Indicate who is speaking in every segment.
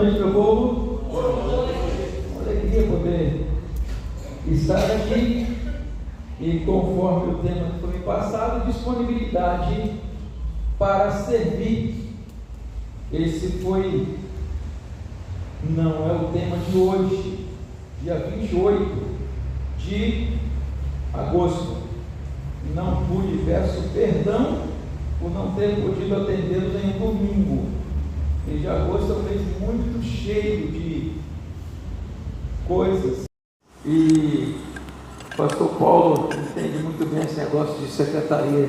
Speaker 1: noite, meu povo. Uma alegria poder estar aqui e, conforme o tema que foi passado, disponibilidade para servir. Esse não é o tema de hoje, dia 28 de agosto. Não pude, peço perdão por não ter podido atendê-los em um domingo. Mês de agosto é um mês muito cheio de coisas. E o pastor Paulo entende muito bem esse negócio de secretaria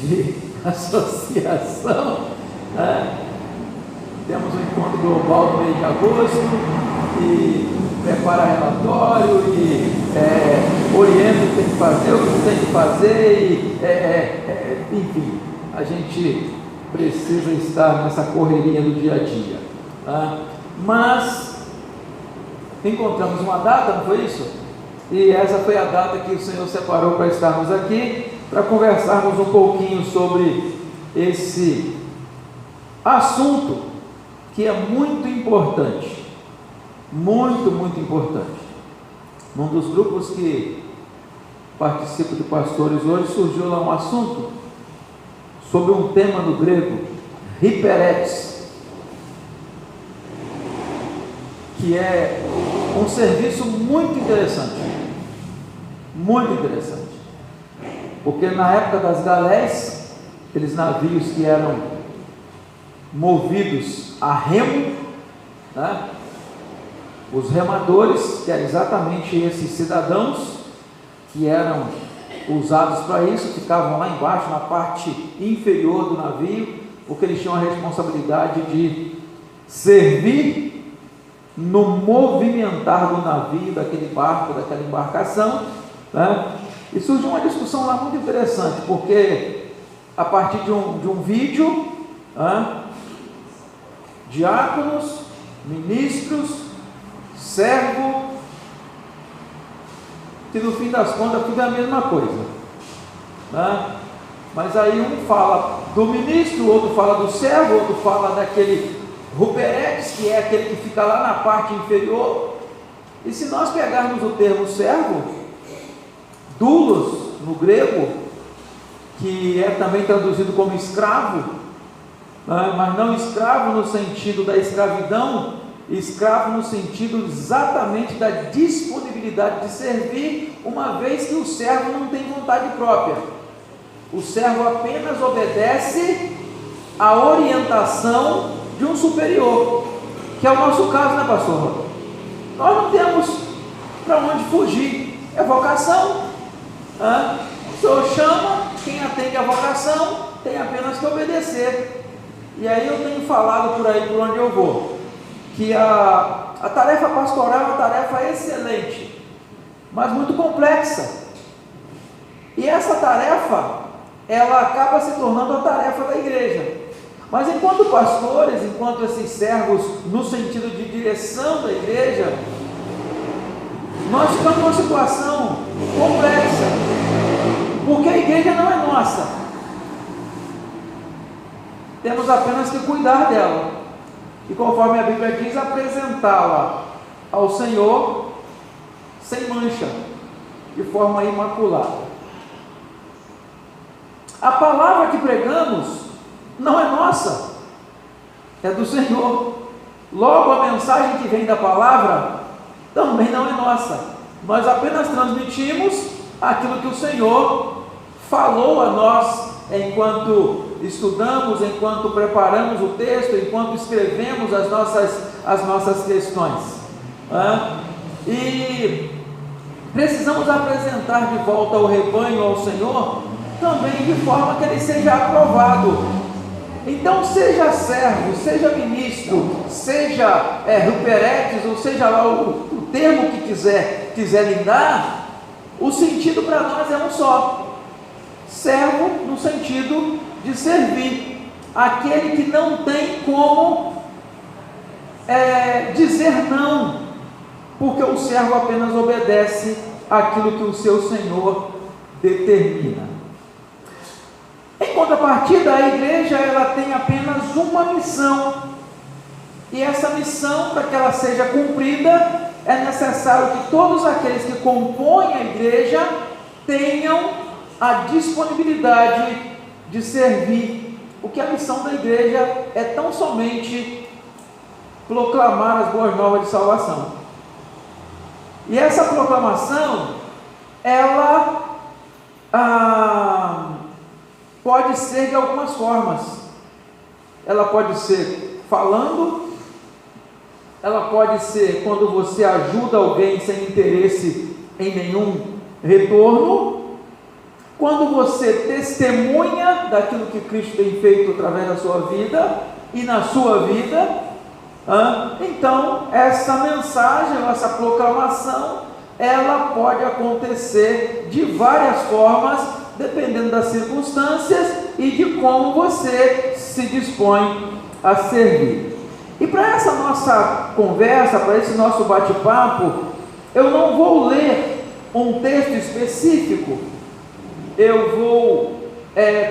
Speaker 1: de associação. Temos um encontro global no mês de agosto e prepara relatório e orienta o que tem que fazer, o que não tem que fazer, enfim, a gente precisa estar nessa correria do dia a dia. Mas encontramos uma data, não foi isso? E essa foi a data que o Senhor separou para estarmos aqui, para conversarmos um pouquinho sobre esse assunto que é muito importante, muito importante. Num dos grupos que participo de pastores hoje, surgiu lá um assunto sobre um tema no grego, hiperetes, que é um serviço muito interessante, porque na época das galés, aqueles navios que eram movidos a remo, né? Os remadores, que eram exatamente esses cidadãos que eram usados para isso, ficavam lá embaixo, na parte inferior do navio, porque eles tinham a responsabilidade de servir no movimentar do navio, daquele barco, daquela embarcação, né? E surgiu uma discussão lá muito interessante, porque a partir de um vídeo, diáconos, ministros, servo, que no fim das contas tudo é a mesma coisa, né? Mas aí um fala do ministro, outro fala do servo, outro fala daquele ruperetes, que é aquele que fica lá na parte inferior. E se nós pegarmos o termo servo, doulos no grego, que é também traduzido como escravo, né? Mas não escravo no sentido da escravidão, escravo no sentido exatamente da disponibilidade de servir, uma vez que o servo não tem vontade própria. O servo apenas obedece à orientação de um superior, que é o nosso caso, né, pastor? Nós não temos para onde fugir, é vocação. O Senhor chama, quem atende a vocação tem apenas que obedecer. E aí eu tenho falado por aí, por onde eu vou, que a tarefa pastoral é uma tarefa excelente, mas muito complexa. E essa tarefa, ela acaba se tornando a tarefa da igreja. Mas enquanto pastores, enquanto esses servos, no sentido de direção da igreja, nós ficamos numa situação complexa, porque a igreja não é nossa. Temos apenas que cuidar dela. E conforme a Bíblia diz, apresentá-la ao Senhor sem mancha, de forma imaculada. A palavra que pregamos não é nossa, é do Senhor. Logo, a mensagem que vem da palavra também não é nossa. Nós apenas transmitimos aquilo que o Senhor falou a nós enquanto estudamos, enquanto preparamos o texto, enquanto escrevemos as nossas questões. E precisamos apresentar de volta o rebanho ao Senhor, também de forma que ele seja aprovado. Então, seja servo, seja ministro, seja ruperetes, ou seja lá o termo que quiserem dar, o sentido para nós é um só: servo no sentido de servir, aquele que não tem como dizer não, porque o servo apenas obedece aquilo que o seu Senhor determina. Em contrapartida, a igreja ela tem apenas uma missão, E essa missão, para que ela seja cumprida, é necessário que todos aqueles que compõem a igreja tenham a disponibilidade de servir, porque a missão da igreja é tão somente proclamar as boas novas de salvação. E essa proclamação, ela pode ser de algumas formas. Ela pode ser falando, ela pode ser quando você ajuda alguém sem interesse em nenhum retorno, quando você testemunha daquilo que Cristo tem feito através da sua vida e na sua vida. Então, essa mensagem, essa proclamação, ela pode acontecer de várias formas, dependendo das circunstâncias e de como você se dispõe a servir. E para essa nossa conversa, para esse nosso bate-papo, eu não vou ler um texto específico, eu vou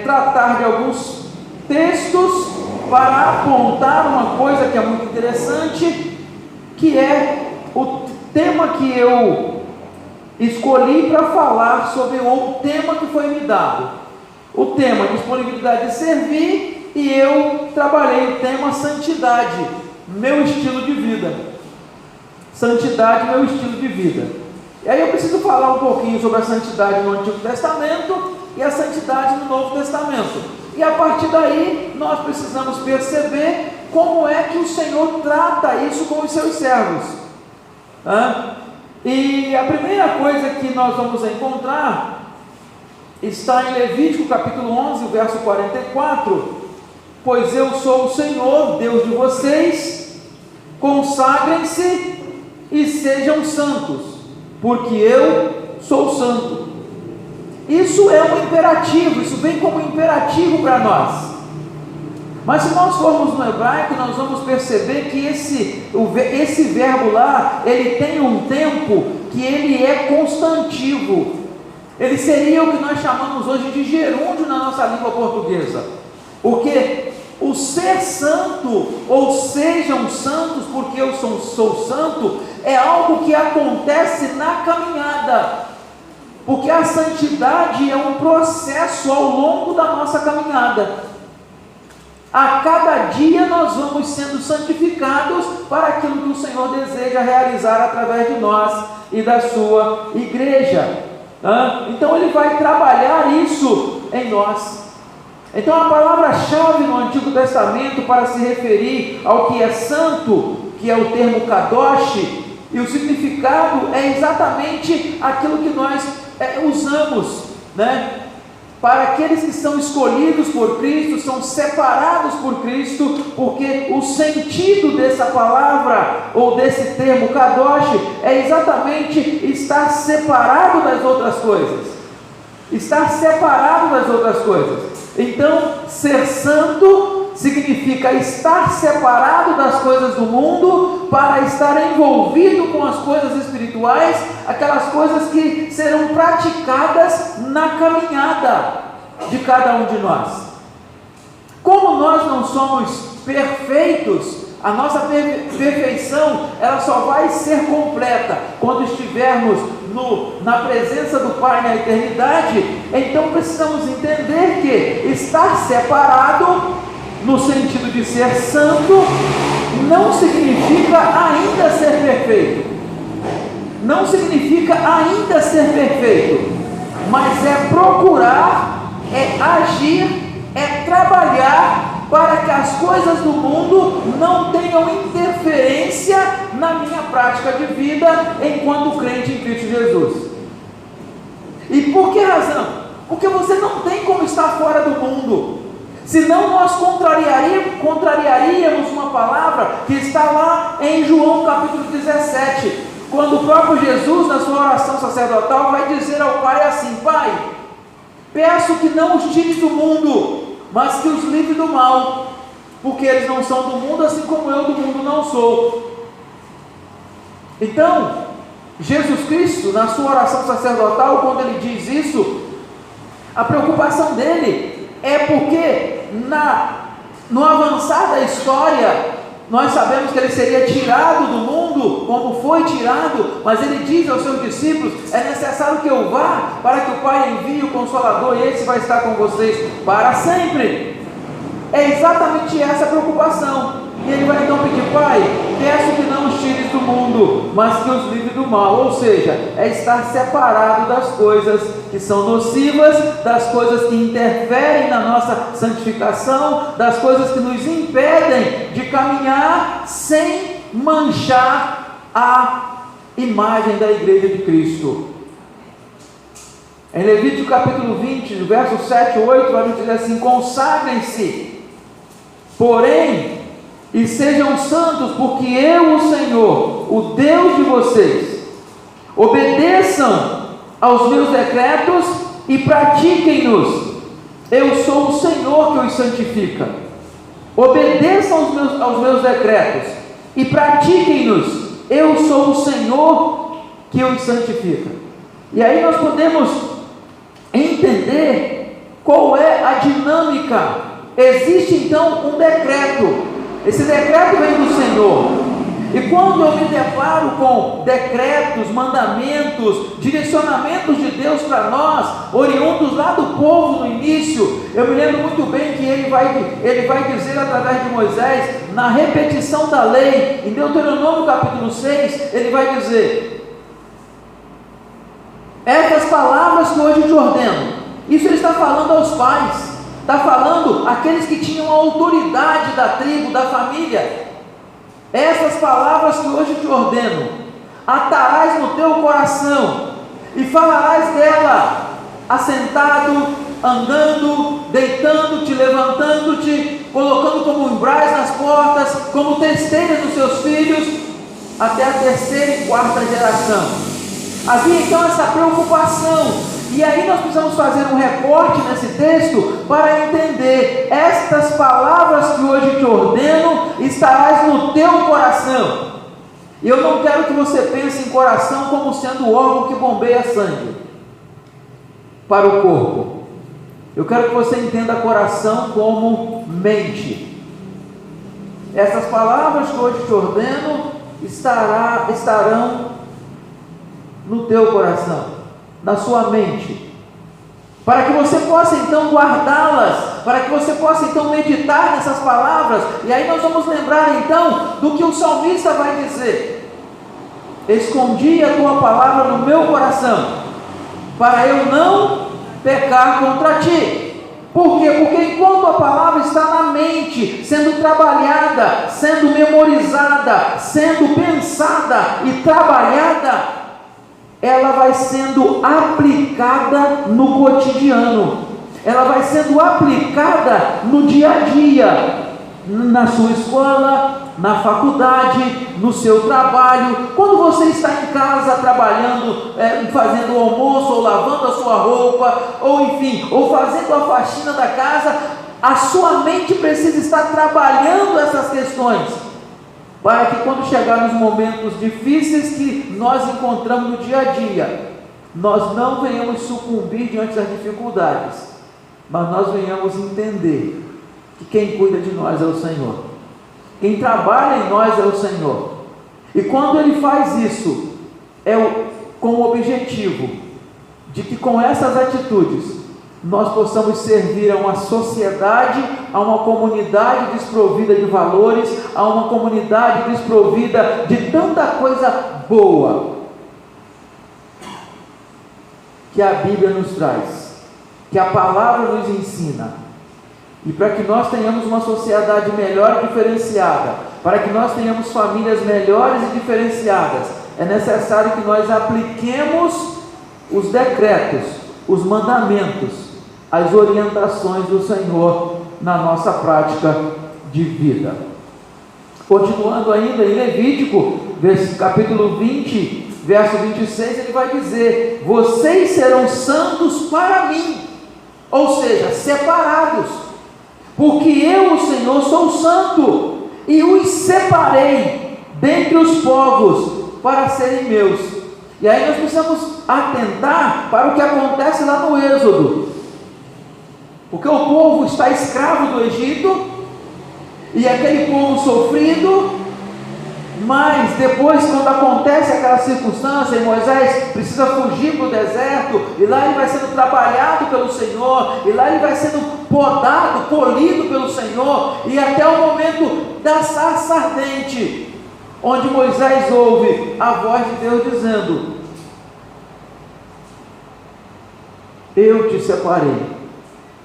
Speaker 1: tratar de alguns textos para apontar uma coisa que é muito interessante, que é o tema que eu escolhi para falar sobre o tema que foi me dado. O tema disponibilidade de servir, e eu trabalhei o tema santidade, meu estilo de vida. Santidade, meu estilo de vida. E aí eu preciso falar um pouquinho sobre a santidade no Antigo Testamento e a santidade no Novo Testamento. E a partir daí, nós precisamos perceber como é que o Senhor trata isso com os seus servos. E a primeira coisa que nós vamos encontrar está em Levítico capítulo 11, verso 44. Pois eu sou o Senhor, Deus de vocês, consagrem-se e sejam santos, porque eu sou santo. Isso é um imperativo, isso vem como imperativo para nós. Mas se nós formos no hebraico, nós vamos perceber que esse verbo lá, ele tem um tempo que ele é constantivo. Ele seria o que nós chamamos hoje de gerúndio na nossa língua portuguesa. Porque o ser santo, ou sejam santos porque eu sou santo, é algo que acontece na caminhada. Porque a santidade é um processo ao longo da nossa caminhada. A cada dia nós vamos sendo santificados para aquilo que o Senhor deseja realizar através de nós e da sua igreja. Então Ele vai trabalhar isso em nós. Então a palavra-chave no Antigo Testamento para se referir ao que é santo, que é o termo kadosh, e o significado é exatamente aquilo que nós usamos, para aqueles que são escolhidos por Cristo, são separados por Cristo, porque o sentido dessa palavra, ou desse termo kadosh, é exatamente estar separado das outras coisas. Estar separado das outras coisas. Então, ser santo significa estar separado das coisas do mundo para estar envolvido com as coisas espirituais, aquelas coisas que serão praticadas na caminhada de cada um de nós. Como nós não somos perfeitos, a nossa perfeição ela só vai ser completa quando estivermos na presença do Pai na eternidade. Então precisamos entender que estar separado, no sentido de ser santo, não significa ainda ser perfeito. Não significa ainda ser perfeito, mas é procurar, é agir, é trabalhar para que as coisas do mundo não tenham interferência na minha prática de vida enquanto crente em Cristo Jesus. E por que razão? Porque você não tem como estar fora do mundo. Senão nós contrariaríamos uma palavra que está lá em João capítulo 17, quando o próprio Jesus, na sua oração sacerdotal, vai dizer ao Pai assim: Pai, peço que não os tires do mundo, mas que os livre do mal, porque eles não são do mundo, assim como eu do mundo não sou. Então, Jesus Cristo, na sua oração sacerdotal, quando ele diz isso, a preocupação dele é porque no avançar da história, nós sabemos que ele seria tirado do mundo, como foi tirado, mas ele diz aos seus discípulos: é necessário que eu vá, para que o Pai envie o Consolador, e esse vai estar com vocês para sempre. É exatamente essa a preocupação. E ele vai então pedir: Pai, peço que não os tires do mundo, mas que os livre do mal. Ou seja, é estar separado das coisas que são nocivas, das coisas que interferem na nossa santificação, das coisas que nos impedem de caminhar sem manchar a imagem da igreja de Cristo. Em Levítico capítulo 20, versos 7 e 8, vai dizer assim: consagrem-se, porém, e sejam santos, porque eu, o Senhor, o Deus de vocês, obedeçam aos meus decretos e pratiquem-nos. Eu sou o Senhor que os santifica. Obedeçam aos meus decretos e pratiquem-nos. Eu sou o Senhor que os santifica. E aí nós podemos entender qual é a dinâmica. Existe então um decreto. Esse decreto vem do Senhor. E quando eu me deparo com decretos, mandamentos, direcionamentos de Deus para nós, oriundos lá do povo no início, eu me lembro muito bem que ele vai dizer através de Moisés, na repetição da lei, em Deuteronômio capítulo 6, ele vai dizer: essas palavras que hoje te ordeno. Isso ele está falando aos pais. Está falando aqueles que tinham a autoridade da tribo, da família. Essas palavras que hoje te ordeno, atarás no teu coração, e falarás dela, assentado, andando, deitando-te, levantando-te, colocando como umbrais nas portas, como testeiras dos seus filhos, até a terceira e quarta geração. Havia então essa preocupação. E aí nós precisamos fazer um recorte nesse texto para entender: estas palavras que hoje te ordeno, estarás no teu coração. E eu não quero que você pense em coração como sendo o órgão que bombeia sangue para o corpo. Eu quero que você entenda coração como mente. Essas palavras que hoje te ordeno estarão no teu coração, na sua mente, para que você possa então guardá-las, para que você possa então meditar nessas palavras. E aí nós vamos lembrar então do que o salmista vai dizer: escondi a tua palavra no meu coração, para eu não pecar contra ti. Por quê? Porque enquanto a palavra está na mente, sendo trabalhada, sendo memorizada, sendo pensada e trabalhada, ela vai sendo aplicada no cotidiano, ela vai sendo aplicada no dia a dia, na sua escola, na faculdade, no seu trabalho. Quando você está em casa trabalhando, fazendo o almoço, ou lavando a sua roupa, ou enfim, ou fazendo a faxina da casa, a sua mente precisa estar trabalhando essas questões, para que quando chegar nos momentos difíceis que nós encontramos no dia a dia, nós não venhamos sucumbir diante das dificuldades, mas nós venhamos entender que quem cuida de nós é o Senhor, quem trabalha em nós é o Senhor. E quando Ele faz isso, com o objetivo de que com essas atitudes nós possamos servir a uma sociedade, a uma comunidade desprovida de valores, a uma comunidade desprovida de tanta coisa boa que a Bíblia nos traz, que a palavra nos ensina. E para que nós tenhamos uma sociedade melhor e diferenciada, para que nós tenhamos famílias melhores e diferenciadas, é necessário que nós apliquemos os decretos, os mandamentos, as orientações do Senhor na nossa prática de vida. Continuando ainda em Levítico, capítulo 20, verso 26, ele vai dizer: vocês serão santos para mim, ou seja, separados, porque eu, o Senhor, sou santo, e os separei dentre os povos para serem meus. E aí nós precisamos atentar para o que acontece lá no Êxodo, porque o povo está escravo do Egito, e aquele povo sofrido. Mas depois, quando acontece aquela circunstância, e Moisés precisa fugir para o deserto, e lá ele vai sendo trabalhado pelo Senhor, e lá ele vai sendo podado, polido pelo Senhor, e até o momento da sarça ardente, onde Moisés ouve a voz de Deus dizendo: eu te separei,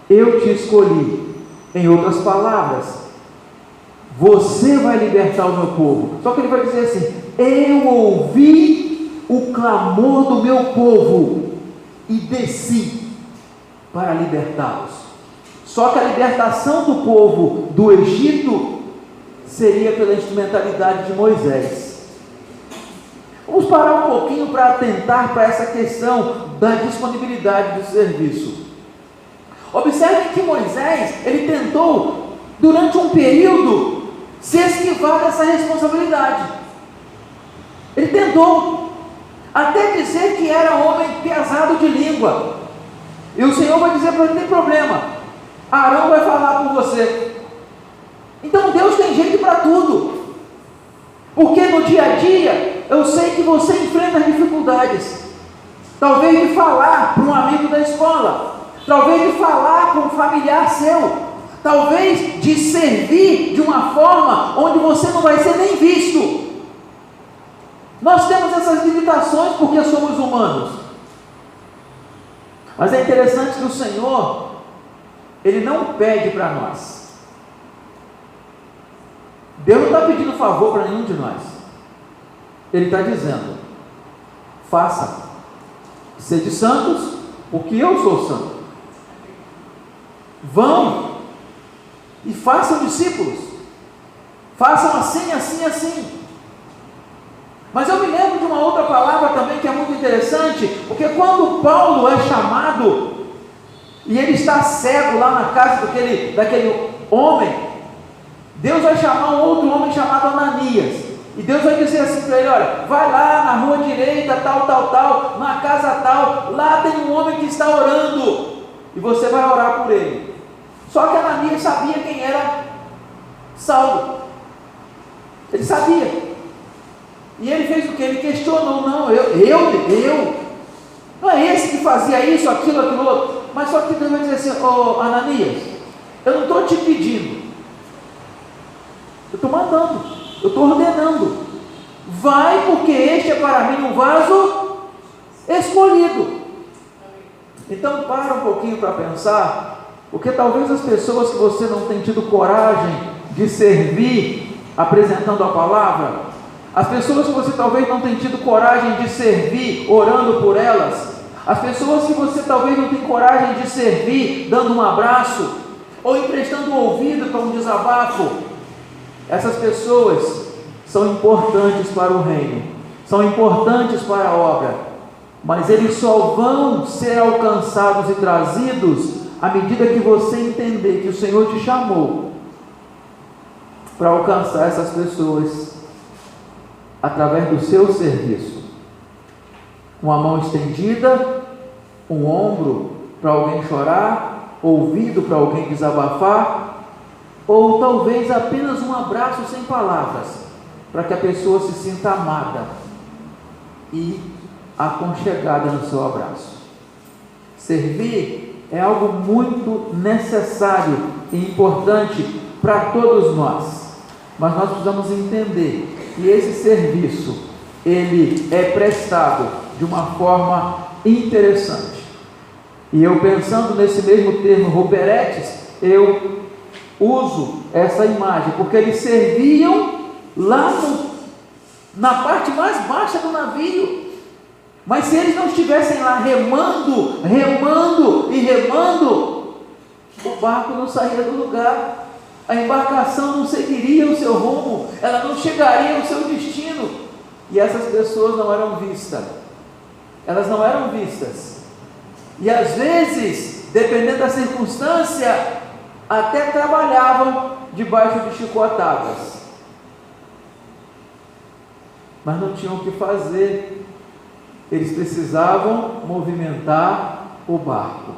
Speaker 1: eu te escolhi. Em outras palavras, você vai libertar o meu povo. Só que ele vai dizer assim: eu ouvi o clamor do meu povo e desci para libertá-los. Só que a libertação do povo do Egito seria pela instrumentalidade de Moisés. Vamos parar um pouquinho para atentar para essa questão da disponibilidade do serviço. Observem que Moisés, ele tentou, durante um período, se esquivar dessa responsabilidade. Ele tentou, até dizer que era homem pesado de língua. E o Senhor vai dizer para ele: não tem problema, Arão vai falar por você. Então Deus tem jeito para tudo. Porque no dia a dia, eu sei que você enfrenta as dificuldades. Talvez de falar para um amigo da escola, talvez de falar para um familiar seu, talvez de servir de uma forma onde você não vai ser nem visto. Nós temos essas limitações porque somos humanos. Mas é interessante que o Senhor, Ele não pede para nós. Deus não está pedindo favor para nenhum de nós. Ele está dizendo: faça, sede santos, porque eu sou santo. Vão e façam discípulos, façam assim, assim, assim. Mas eu me lembro de uma outra palavra também que é muito interessante, porque quando Paulo é chamado, e ele está cego lá na casa daquele homem, Deus vai chamar um outro homem chamado Ananias, e Deus vai dizer assim para ele: olha, vai lá na rua direita, tal, na casa tal, lá tem um homem que está orando, e você vai orar por ele. Só que Ananias sabia quem era Saulo. Ele sabia. E ele fez o que? Ele questionou: não, eu. Não é esse que fazia isso, aquilo outro. Mas só que Deus vai dizer assim: ô Ananias, eu não estou te pedindo. Eu estou mandando. Eu estou ordenando. Vai, porque este é para mim um vaso escolhido. Então para um pouquinho para pensar. Porque talvez as pessoas que você não tem tido coragem de servir apresentando a palavra, as pessoas que você talvez não tem tido coragem de servir orando por elas, as pessoas que você talvez não tem coragem de servir dando um abraço, ou emprestando um ouvido para um desabafo, essas pessoas são importantes para o reino, são importantes para a obra, mas eles só vão ser alcançados e trazidos à medida que você entender que o Senhor te chamou para alcançar essas pessoas através do seu serviço. Uma mão estendida, um ombro para alguém chorar, ouvido para alguém desabafar, ou talvez apenas um abraço sem palavras, para que a pessoa se sinta amada e aconchegada no seu abraço. Servir é algo muito necessário e importante para todos nós, mas nós precisamos entender que esse serviço, ele é prestado de uma forma interessante. E eu, pensando nesse mesmo termo Ruperetes, eu uso essa imagem, porque eles serviam lá na parte mais baixa do navio. Mas se eles não estivessem lá remando, o barco não saía do lugar, a embarcação não seguiria o seu rumo, ela não chegaria ao seu destino, e essas pessoas não eram vistas, e às vezes, dependendo da circunstância, até trabalhavam debaixo de chicotadas, mas não tinham o que fazer. Eles precisavam movimentar o barco.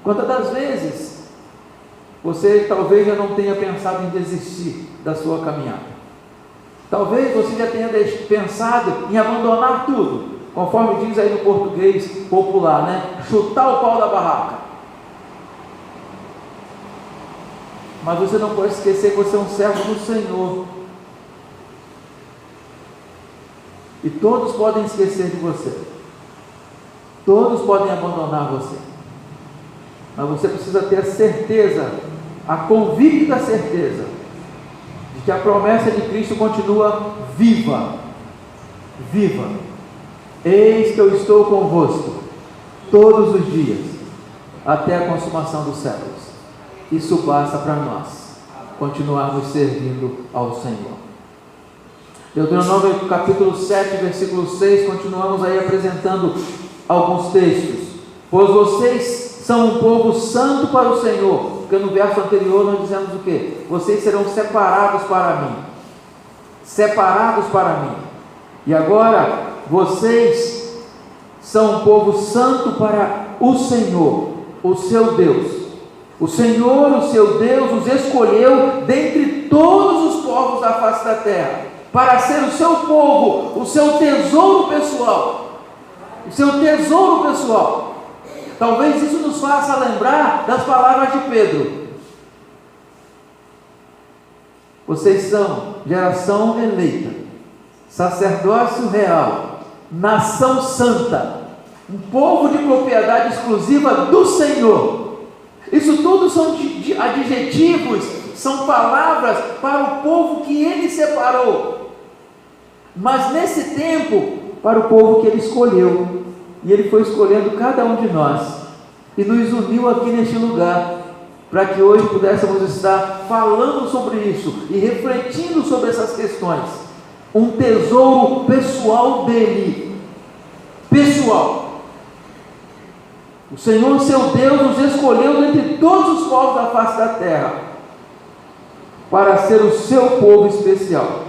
Speaker 1: Quantas das vezes você talvez já não tenha pensado em desistir da sua caminhada. Talvez você já tenha pensado em abandonar tudo, conforme diz aí no português popular, né? Chutar o pau da barraca. Mas você não pode esquecer que você é um servo do Senhor. E todos podem esquecer de você. Todos podem abandonar você. Mas você precisa ter a certeza, a convicta certeza, de que a promessa de Cristo continua viva. Viva. Eis que eu estou convosco todos os dias, até a consumação dos séculos. Isso basta para nós continuarmos servindo ao Senhor. Deuteronômio capítulo 7, versículo 6, continuamos aí apresentando alguns textos. Pois vocês são um povo santo para o Senhor. Porque no verso anterior nós dizemos o quê? Vocês serão separados para mim. Separados para mim. E agora, vocês são um povo santo para o Senhor, o seu Deus. O Senhor, o seu Deus, os escolheu dentre todos os povos da face da terra, para ser o seu povo, o seu tesouro pessoal. O seu tesouro pessoal. Talvez isso nos faça lembrar das palavras de Pedro. Vocês são geração eleita, sacerdócio real, nação santa, um povo de propriedade exclusiva do Senhor. Isso tudo são adjetivos, são palavras para o povo que Ele separou. Mas nesse tempo, para o povo que Ele escolheu. E Ele foi escolhendo cada um de nós e nos uniu aqui neste lugar, para que hoje pudéssemos estar falando sobre isso e refletindo sobre essas questões. Um tesouro pessoal dele, pessoal. O Senhor, seu Deus, nos escolheu dentre todos os povos da face da terra, para ser o seu povo especial.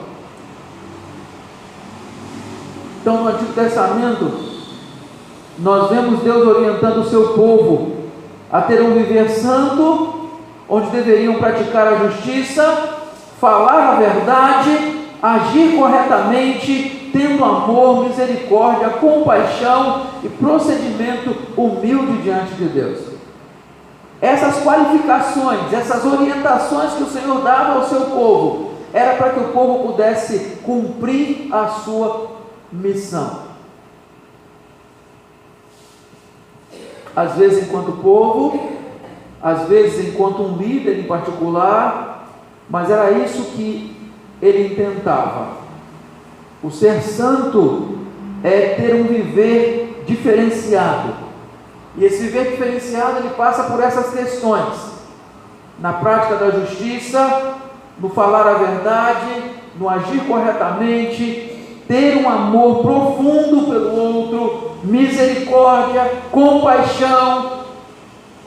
Speaker 1: Então, no Antigo Testamento, nós vemos Deus orientando o seu povo a ter um viver santo, onde deveriam praticar a justiça, falar a verdade, agir corretamente, tendo amor, misericórdia, compaixão e procedimento humilde diante de Deus. Essas qualificações, essas orientações que o Senhor dava ao seu povo, era para que o povo pudesse cumprir a sua missão. Às vezes enquanto povo, às vezes enquanto um líder em particular, mas era isso que ele intentava. O ser santo é ter um viver diferenciado, e esse viver diferenciado ele passa por essas questões: na prática da justiça, no falar a verdade, no agir corretamente, ter um amor profundo pelo outro, misericórdia, compaixão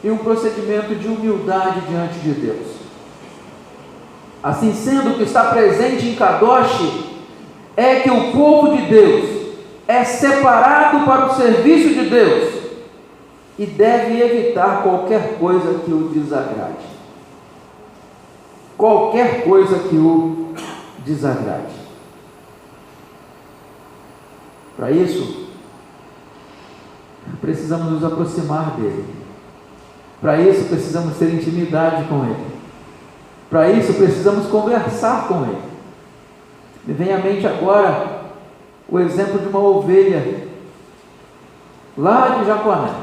Speaker 1: e um procedimento de humildade diante de Deus. Assim sendo, o que está presente em Kadosh é que o povo de Deus é separado para o serviço de Deus e deve evitar qualquer coisa que o desagrade. Qualquer coisa que o desagrade. Para isso, precisamos nos aproximar dele. Para isso, precisamos ter intimidade com ele. Para isso, precisamos conversar com ele. Me vem à mente agora o exemplo de uma ovelha lá de Jaconé,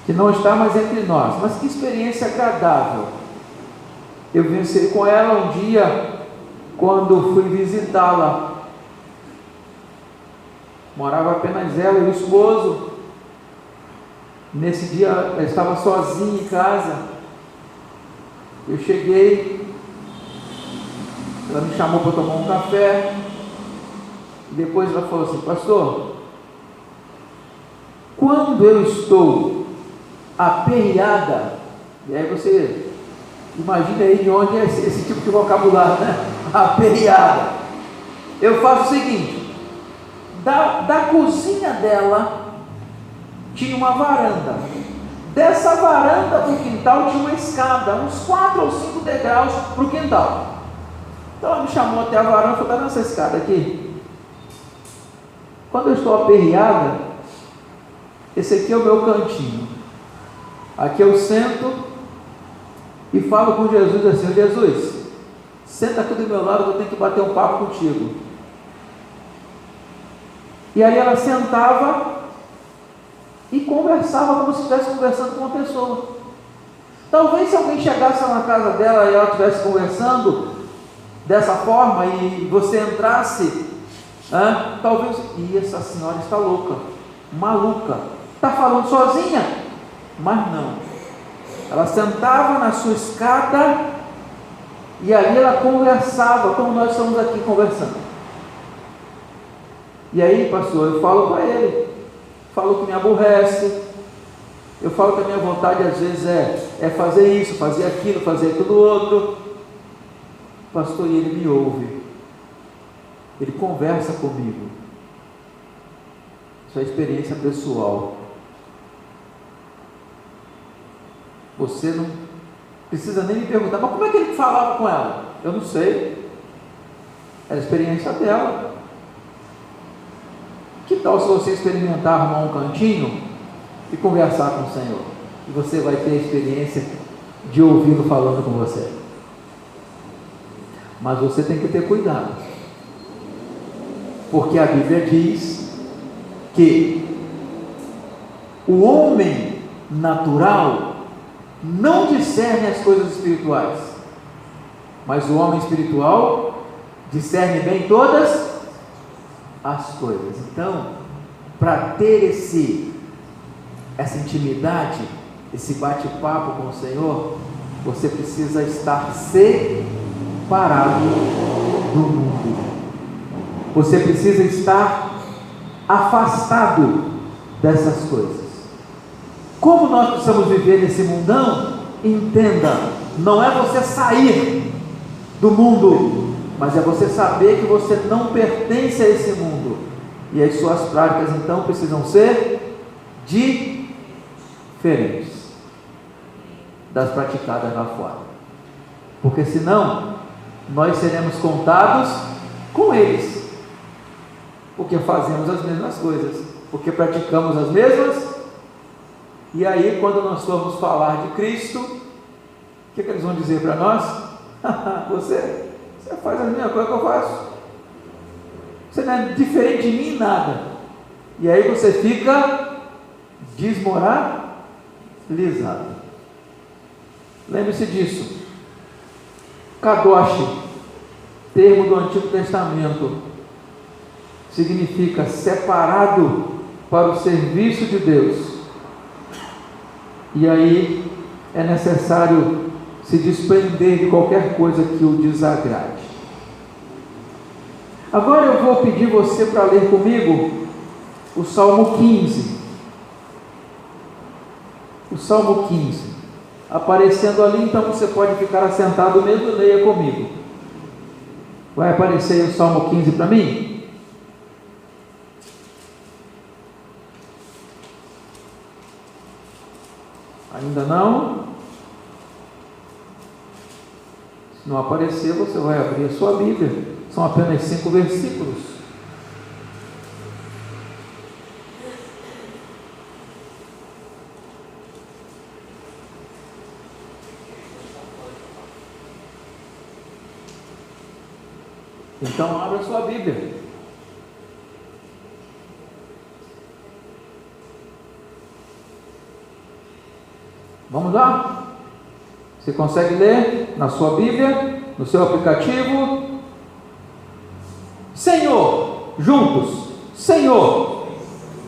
Speaker 1: que não está mais entre nós, mas que experiência agradável. Eu venci com ela um dia, quando fui visitá-la. Morava apenas ela e o esposo. Nesse dia ela estava sozinha em casa. Eu cheguei, ela me chamou para tomar um café, e depois ela falou assim: pastor, quando eu estou aperreada, e aí você imagina aí de onde é esse tipo de vocabulário, né? Aperreada. Eu faço o seguinte: da cozinha dela tinha uma varanda, dessa varanda para o quintal tinha uma escada, uns 4 ou 5 degraus para o quintal. Então ela me chamou até a varanda e falou: está nessa escada aqui? Quando eu estou aperreada, esse aqui é o meu cantinho. Aqui eu sento e falo com Jesus assim: Jesus, senta aqui do meu lado que eu tenho que bater um papo contigo. E aí ela sentava e conversava como se estivesse conversando com uma pessoa. Talvez se alguém chegasse na casa dela e ela estivesse conversando dessa forma e você entrasse, talvez, e essa senhora está louca, maluca, está falando sozinha. Mas não, ela sentava na sua escada e ali ela conversava como nós estamos aqui conversando. E aí, pastor, eu falo para ele, falo que me aborrece, eu falo que a minha vontade às vezes é fazer isso, fazer aquilo outro. Pastor, e ele me ouve, ele conversa comigo. Isso é experiência pessoal. Você não precisa nem me perguntar: mas como é que ele falava com ela? Eu não sei, era a experiência dela. Que tal se você experimentar arrumar um cantinho e conversar com o Senhor? E você vai ter a experiência de ouvi-lo falando com você. Mas você tem que ter cuidado, porque a Bíblia diz que o homem natural não discerne as coisas espirituais, mas o homem espiritual discerne bem todas as coisas. Então, para ter essa intimidade, esse bate-papo com o Senhor, você precisa estar separado do mundo. Você precisa estar afastado dessas coisas. Como nós precisamos viver nesse mundão? Entenda, não é você sair do mundo, mas é você saber que você não pertence a esse mundo, e as suas práticas então precisam ser diferentes das praticadas lá fora, porque senão nós seremos contados com eles, porque fazemos as mesmas coisas, porque praticamos as mesmas. E aí, quando nós formos falar de Cristo, o que eles vão dizer para nós? Você faz a mesma coisa que eu faço, você não é diferente de mim em nada. E aí você fica desmoralizado. Lembre-se disso. Kadosh, termo do Antigo Testamento, significa separado para o serviço de Deus. E aí é necessário se desprender de qualquer coisa que o desagrade. Agora eu vou pedir você para ler comigo o Salmo 15. O Salmo 15. Aparecendo ali, então você pode ficar assentado mesmo, leia comigo. Vai aparecer aí o Salmo 15 para mim? Ainda não? Se não aparecer, você vai abrir a sua Bíblia. São apenas 5 versículos. Então abra a sua Bíblia. Vamos lá? Você consegue ler na sua Bíblia, no seu aplicativo? Senhor, juntos, Senhor,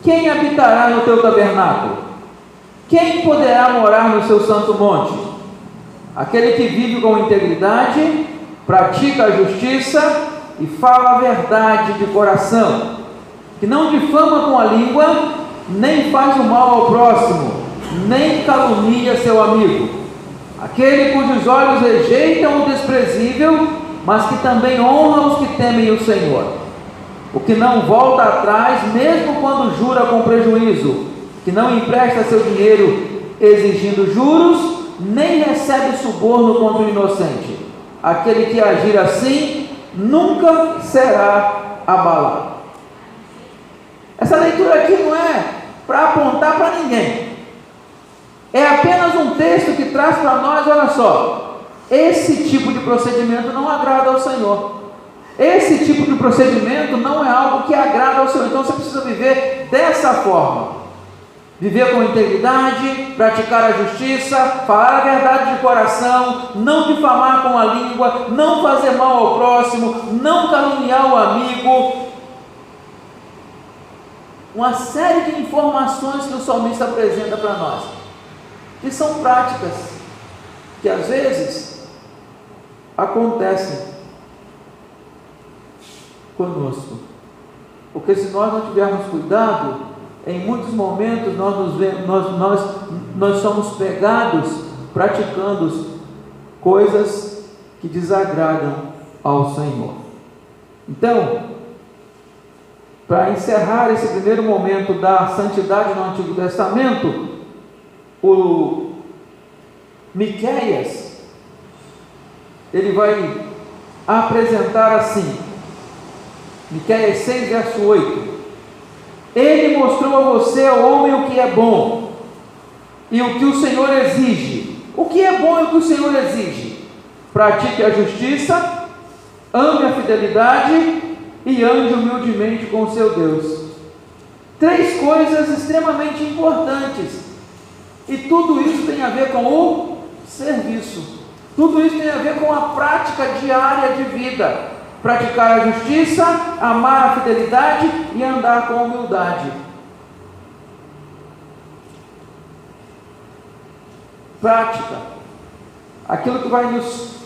Speaker 1: quem habitará no teu tabernáculo? Quem poderá morar no seu santo monte? Aquele que vive com integridade, pratica a justiça e fala a verdade de coração, que não difama com a língua, nem faz o mal ao próximo, nem calunia seu amigo. Aquele cujos olhos rejeitam o desprezível, mas que também honra os que temem o Senhor. O que não volta atrás, mesmo quando jura com prejuízo, que não empresta seu dinheiro exigindo juros, nem recebe suborno contra o inocente. Aquele que agir assim nunca será abalado. Essa leitura aqui não é para apontar para ninguém. É apenas um texto que traz para nós, olha só, esse tipo de procedimento não agrada ao Senhor. Esse tipo de procedimento não é algo que agrada ao Senhor. Então você precisa viver dessa forma. Viver com integridade, praticar a justiça, falar a verdade de coração, não difamar com a língua, não fazer mal ao próximo, não caluniar o amigo. Uma série de informações que o salmista apresenta para nós, que são práticas, que às vezes acontecem conosco, porque se nós não tivermos cuidado, em muitos momentos nós somos pegados praticando coisas que desagradam ao Senhor. Então, para encerrar esse primeiro momento da santidade no Antigo Testamento, o Miqueias, ele vai apresentar assim, Miqueias 6, verso 8: Ele mostrou a você, homem, o que é bom e o que o Senhor exige. O que é bom e o que o Senhor exige? Pratique a justiça, ame a fidelidade e ande humildemente com o seu Deus. 3 coisas extremamente importantes, e tudo isso tem a ver com o serviço, tudo isso tem a ver com a prática diária de vida. Praticar a justiça, amar a fidelidade e andar com humildade. Prática, aquilo que vai nos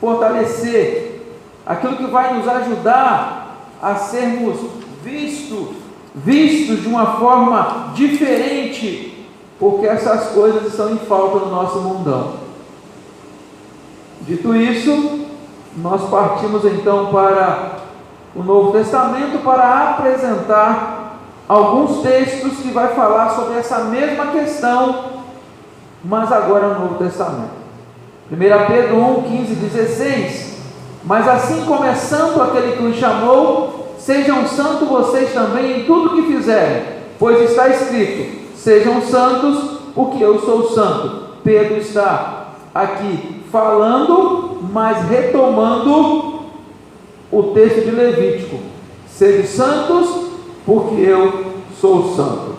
Speaker 1: fortalecer, aquilo que vai nos ajudar a sermos vistos de uma forma diferente, porque essas coisas estão em falta no nosso mundão. Dito isso, nós partimos então para o Novo Testamento para apresentar alguns textos que vai falar sobre essa mesma questão, mas agora no Novo Testamento. 1 Pedro 1, 15 e 16: Mas assim como é santo aquele que os chamou, sejam santos vocês também em tudo que fizerem, pois está escrito: sejam santos, porque eu sou santo. Pedro está aqui falando, mas retomando o texto de Levítico: sejam santos, porque eu sou santo.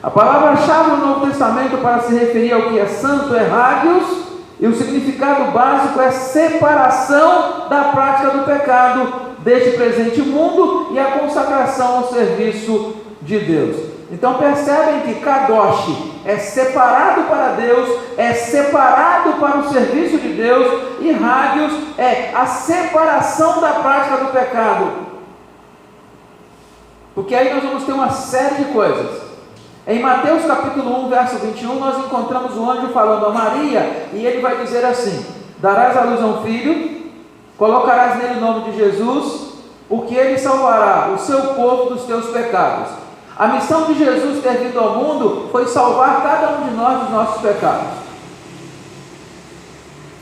Speaker 1: A palavra-chave no Novo Testamento para se referir ao que é santo é hagios, e o significado básico é separação da prática do pecado deste presente mundo e a consagração ao serviço de Deus. Então percebem que kadosh é separado para Deus, é separado para o serviço de Deus, e hagios é a separação da prática do pecado. Porque aí nós vamos ter uma série de coisas. Em Mateus capítulo 1, verso 21, nós encontramos o anjo falando a Maria, e ele vai dizer assim: darás à luz a um filho, colocarás nele o nome de Jesus, porque ele salvará o seu povo dos teus pecados. A missão de Jesus ter vindo ao mundo foi salvar cada um de nós dos nossos pecados.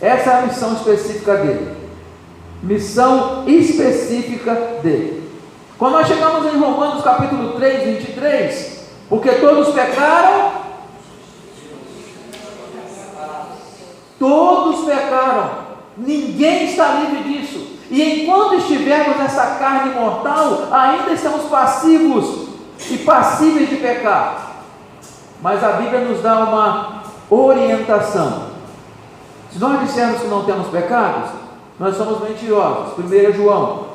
Speaker 1: Essa é a missão específica dele. Missão específica dele. Quando nós chegamos em Romanos capítulo 3, 23, porque todos pecaram, ninguém está livre disso, e enquanto estivermos nessa carne mortal, ainda estamos passivos e passíveis de pecar. Mas a Bíblia nos dá uma orientação. Se nós dissermos que não temos pecados, nós somos mentirosos. 1 João.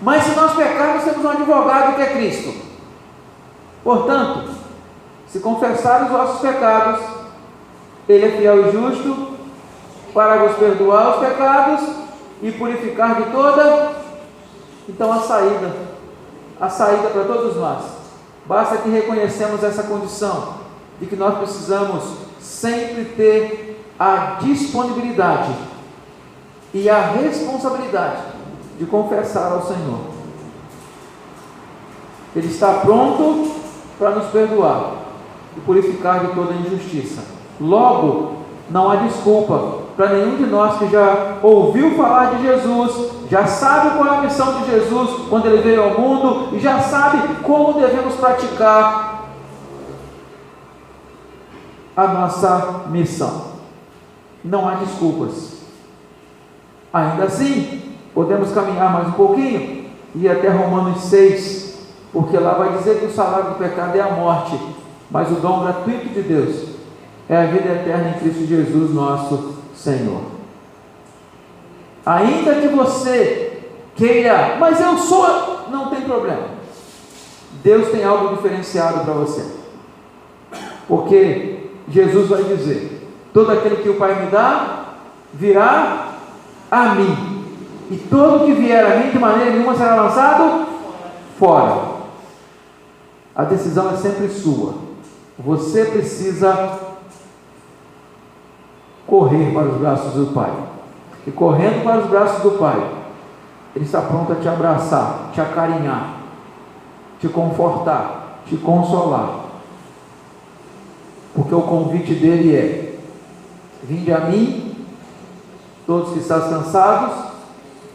Speaker 1: Mas se nós pecarmos, temos um advogado que é Cristo. Portanto, se confessar os vossos pecados, Ele é fiel e justo para vos perdoar os pecados e purificar de toda. Então a saída para todos nós, basta que reconhecemos essa condição, de que nós precisamos sempre ter a disponibilidade e a responsabilidade de confessar ao Senhor. Ele está pronto para nos perdoar, e purificar de toda injustiça. Logo, não há desculpa para nenhum de nós que já ouviu falar de Jesus, já sabe qual é a missão de Jesus quando ele veio ao mundo e já sabe como devemos praticar a nossa missão. Não há desculpas. Ainda assim, podemos caminhar mais um pouquinho e ir até Romanos 6, porque lá vai dizer que o salário do pecado é a morte, mas o dom gratuito de Deus é a vida eterna em Cristo Jesus, nosso Senhor. Ainda que você queira, mas eu sou, não tem problema. Deus tem algo diferenciado para você, porque Jesus vai dizer: todo aquele que o Pai me dá, virá a mim, e todo que vier a mim, de maneira nenhuma será lançado fora. A decisão é sempre sua. Você precisa correr para os braços do Pai, e correndo para os braços do Pai, Ele está pronto a te abraçar, te acarinhar, te confortar, te consolar, porque o convite dele é: vinde a mim, todos que estão cansados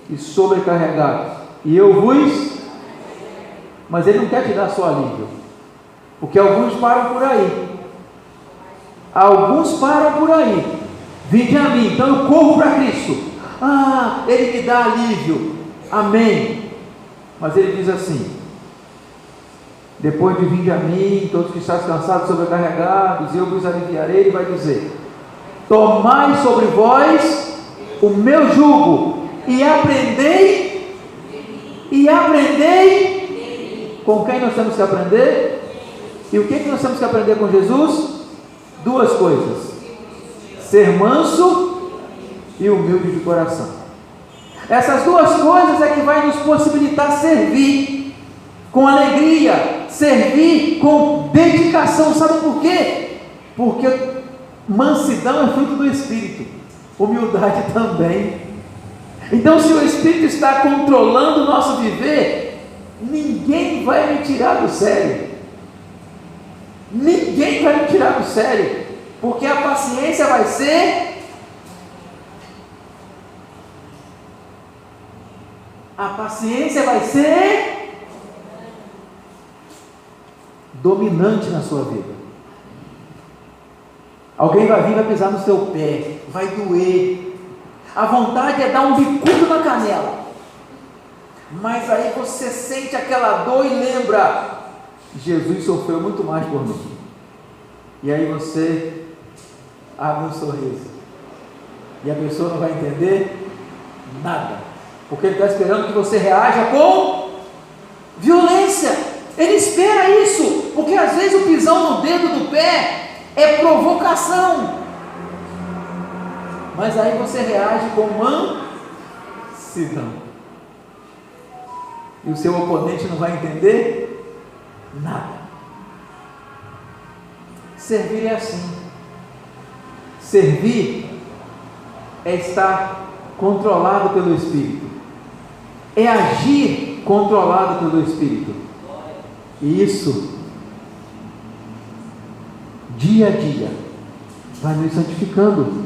Speaker 1: e sobrecarregados, e eu vos... Mas ele não quer te dar só alívio, porque alguns param por aí. Alguns param por aí. Vinde a mim, então eu corro para Cristo. Ah, ele me dá alívio. Amém. Mas ele diz assim: depois de vinde a mim, todos que estão cansados e sobrecarregados, eu vos aliviarei. Ele vai dizer: tomai sobre vós o meu jugo e aprendei. Com quem nós temos que aprender? E o que nós temos que aprender com Jesus? Duas coisas: ser manso e humilde de coração. Essas duas coisas é que vai nos possibilitar servir com alegria, servir com dedicação. Sabe por quê? Porque mansidão é fruto do Espírito, humildade também. Então, se o Espírito está controlando o nosso viver, ninguém vai me tirar do sério. Ninguém vai me tirar do sério, porque a paciência vai ser dominante na sua vida. Alguém vai vir e vai pisar no seu pé, vai doer, a vontade é dar um bicudo na canela, mas aí você sente aquela dor e lembra: Jesus sofreu muito mais por mim. E aí você abre um sorriso, e a pessoa não vai entender nada, porque ele está esperando que você reaja com violência. Ele espera isso, porque às vezes o pisão no dedo do pé é provocação, mas aí você reage com mansidão, e o seu oponente não vai entender nada. Servir é assim. Servir é estar controlado pelo Espírito, é agir controlado pelo Espírito, e isso, dia a dia, vai nos santificando,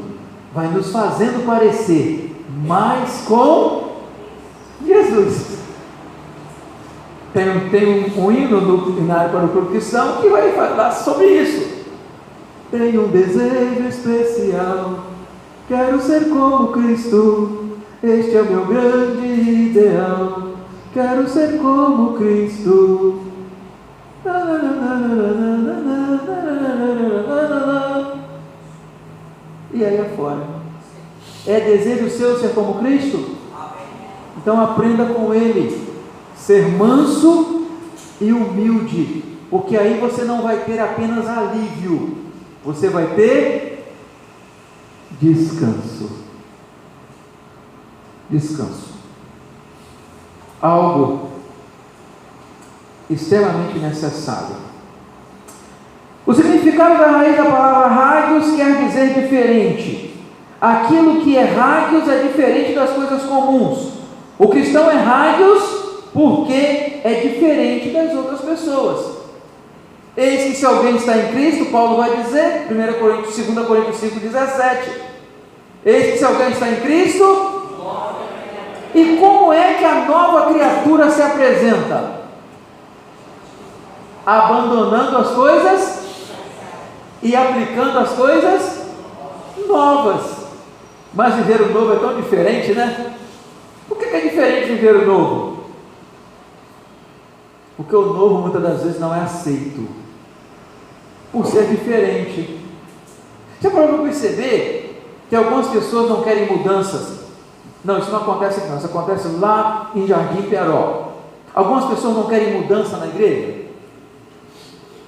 Speaker 1: vai nos fazendo parecer mais com Jesus. Tem um hino no Inário para o Clube Cristão que vai falar sobre isso. Tenho um desejo especial, quero ser como Cristo, este é o meu grande ideal, quero ser como Cristo. E aí afora, é desejo seu ser como Cristo? Então aprenda com Ele, ser manso e humilde, porque aí você não vai ter apenas alívio, você vai ter descanso. Algo extremamente necessário. O significado da raiz da palavra hagios quer dizer diferente. Aquilo que é hagios é diferente das coisas comuns. O cristão é hagios porque é diferente das outras pessoas. Eis que se alguém está em Cristo, Paulo vai dizer, 2 Coríntios 5,17, eis que se alguém está em Cristo, e como é que a nova criatura se apresenta? Abandonando as coisas e aplicando as coisas novas. Mas viver o novo é tão diferente, né? Por que é diferente viver o novo? Porque o novo muitas das vezes não é aceito, por ser diferente. Você pode perceber que algumas pessoas não querem mudanças? Não, isso não acontece aqui não, isso acontece lá em Jardim Peró. Algumas pessoas não querem mudança na igreja.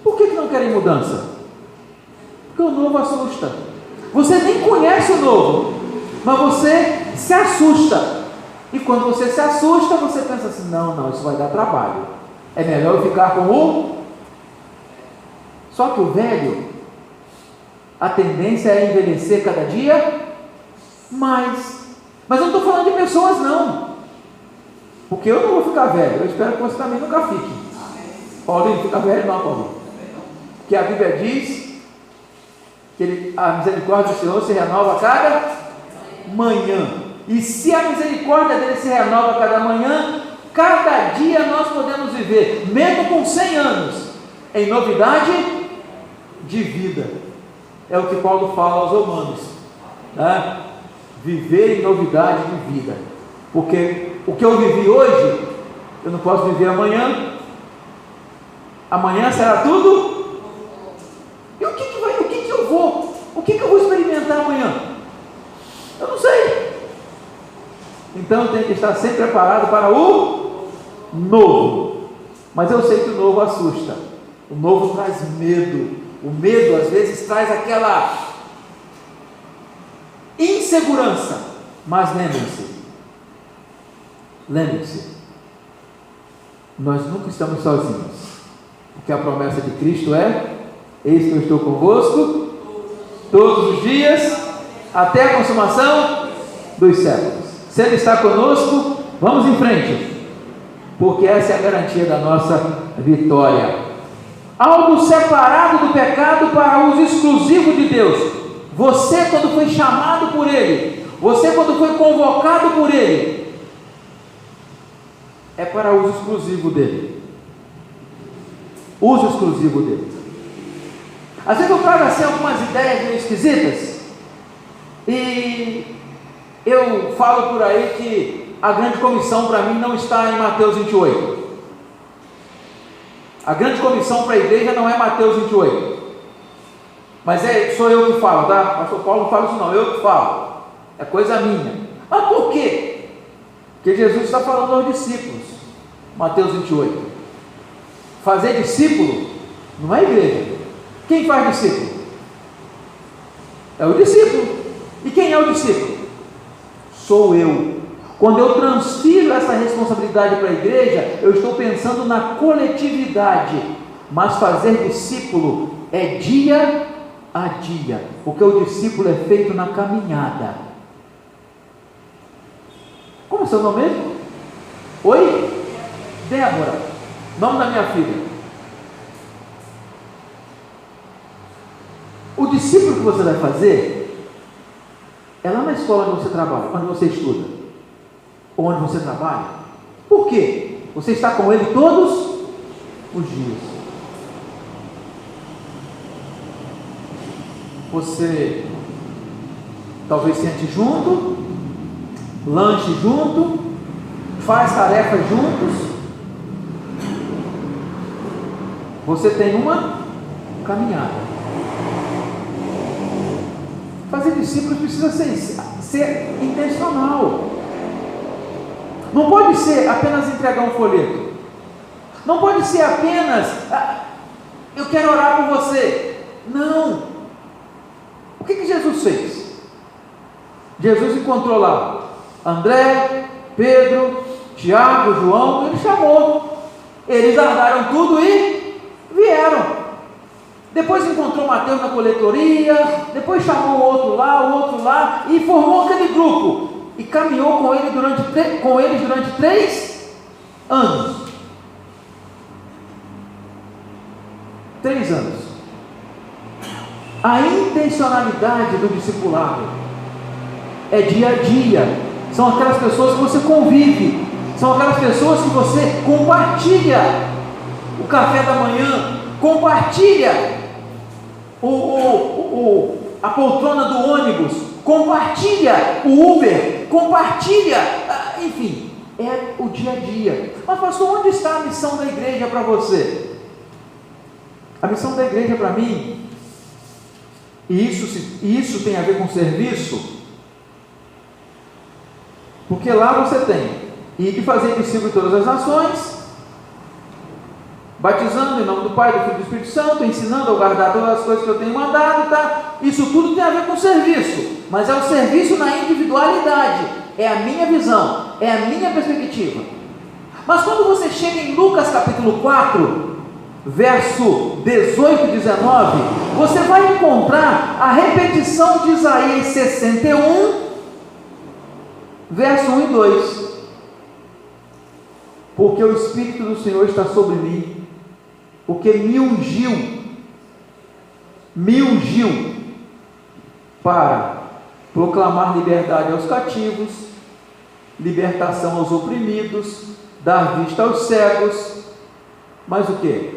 Speaker 1: Por que não querem mudança? Porque o novo assusta. Você nem conhece o novo, mas você se assusta. E quando você se assusta, você pensa assim, não, isso vai dar trabalho. É melhor eu ficar com o... Só que o velho, a tendência é envelhecer cada dia mais. Mas eu não estou falando de pessoas não, porque eu não vou ficar velho, eu espero que você também nunca fique. Paulinho, fica velho não, Paulinho, porque a Bíblia diz que a misericórdia do Senhor se renova a cada manhã, e se a misericórdia dele se renova a cada manhã, cada dia nós podemos viver, mesmo com 100 anos, em novidade de vida. É o que Paulo fala aos Romanos, né? Viver em novidade de vida, porque o que eu vivi hoje, eu não posso viver amanhã. Amanhã será tudo. E o que eu vou experimentar amanhã? Eu não sei. Então eu tenho que estar sempre preparado para o novo. Mas eu sei que o novo assusta. O novo traz medo. O medo às vezes traz aquela insegurança. Mas lembre-se, nós nunca estamos sozinhos, porque a promessa de Cristo é: eis que eu estou convosco todos os dias, até a consumação dos séculos. Se Ele está conosco, vamos em frente, porque essa é a garantia da nossa vitória. Algo separado do pecado para uso exclusivo de Deus. Você, quando foi chamado por Ele, você, quando foi convocado por Ele, é para uso exclusivo dele. Uso exclusivo dele. Às vezes eu trago assim algumas ideias meio esquisitas, e eu falo por aí que a grande comissão para mim não está em Mateus 28. A grande comissão para a igreja não é Mateus 28. Mas sou eu que falo, tá? Pastor Paulo não fala isso não, eu que falo. É coisa minha. Mas por quê? Porque Jesus está falando aos discípulos. Mateus 28. Fazer discípulo não é igreja. Quem faz discípulo? É o discípulo. E quem é o discípulo? Sou eu. Quando eu transfiro essa responsabilidade para a igreja, eu estou pensando na coletividade. Mas fazer discípulo é dia a dia, porque o discípulo é feito na caminhada. Como é seu nome mesmo? Oi? Débora, nome da minha filha. O discípulo que você vai fazer é lá na escola onde você trabalha, onde você estuda, ou onde você trabalha. Por quê? Você está com ele todos os dias. Você talvez sente junto, lanche junto, faz tarefas juntos. Você tem uma caminhada. Fazer discípulos precisa ser intencional. Não pode ser apenas entregar um folheto. Não pode ser apenas eu quero orar por você. Não. O que Jesus fez? Jesus encontrou lá André, Pedro, Tiago, João. Ele chamou. Eles largaram tudo e vieram. Depois encontrou Mateus na coletoria, depois chamou o outro lá, e formou aquele grupo, e caminhou com eles durante 3 anos. 3 anos. A intencionalidade do discipulado é dia a dia. São aquelas pessoas que você convive, são aquelas pessoas que você compartilha o café da manhã, compartilha a poltrona do ônibus, compartilha o Uber, compartilha, enfim, é o dia a dia. Mas pastor, onde está a missão da igreja para você? A missão da igreja para mim, e isso tem a ver com serviço, porque lá você tem e de fazer discípulos de todas as nações, batizando em nome do Pai, do Filho e do Espírito Santo, ensinando a guardar todas as coisas que eu tenho mandado, tá? Isso tudo tem a ver com serviço, mas é o serviço na individualidade, é a minha visão, é a minha perspectiva. Mas quando você chega em Lucas capítulo 4, verso 18 e 19, você vai encontrar a repetição de Isaías 61, verso 1 e 2. Porque o Espírito do Senhor está sobre mim, porque me ungiu para proclamar liberdade aos cativos, libertação aos oprimidos, dar vista aos cegos, mas o que?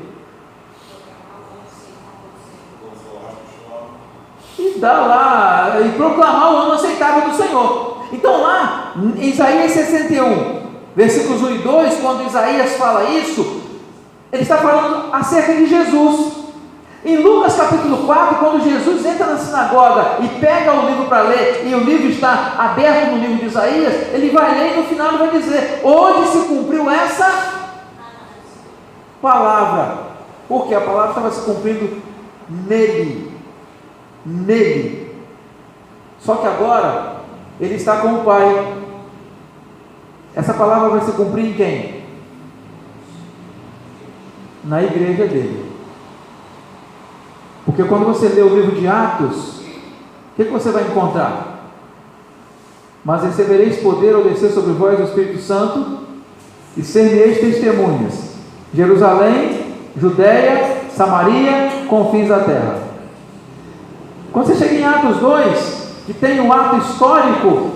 Speaker 1: E dar lá, e proclamar o ano aceitável do Senhor. Então lá, em Isaías 61, versículos 1 e 2, quando Isaías fala isso, ele está falando acerca de Jesus. Em Lucas capítulo 4, quando Jesus entra na sinagoga e pega o livro para ler, e o livro está aberto no livro de Isaías, ele vai ler e no final ele vai dizer: hoje se cumpriu essa palavra, porque a palavra estava se cumprindo nele. Só que agora ele está com o Pai. Essa palavra vai se cumprir em quem? Na igreja dele. Porque quando você lê o livro de Atos, o que você vai encontrar? Mas recebereis poder ao descer sobre vós o Espírito Santo, e ser-me-eis testemunhas, Jerusalém, Judeia, Samaria, confins da terra. Quando você chega em Atos 2, que tem o ato histórico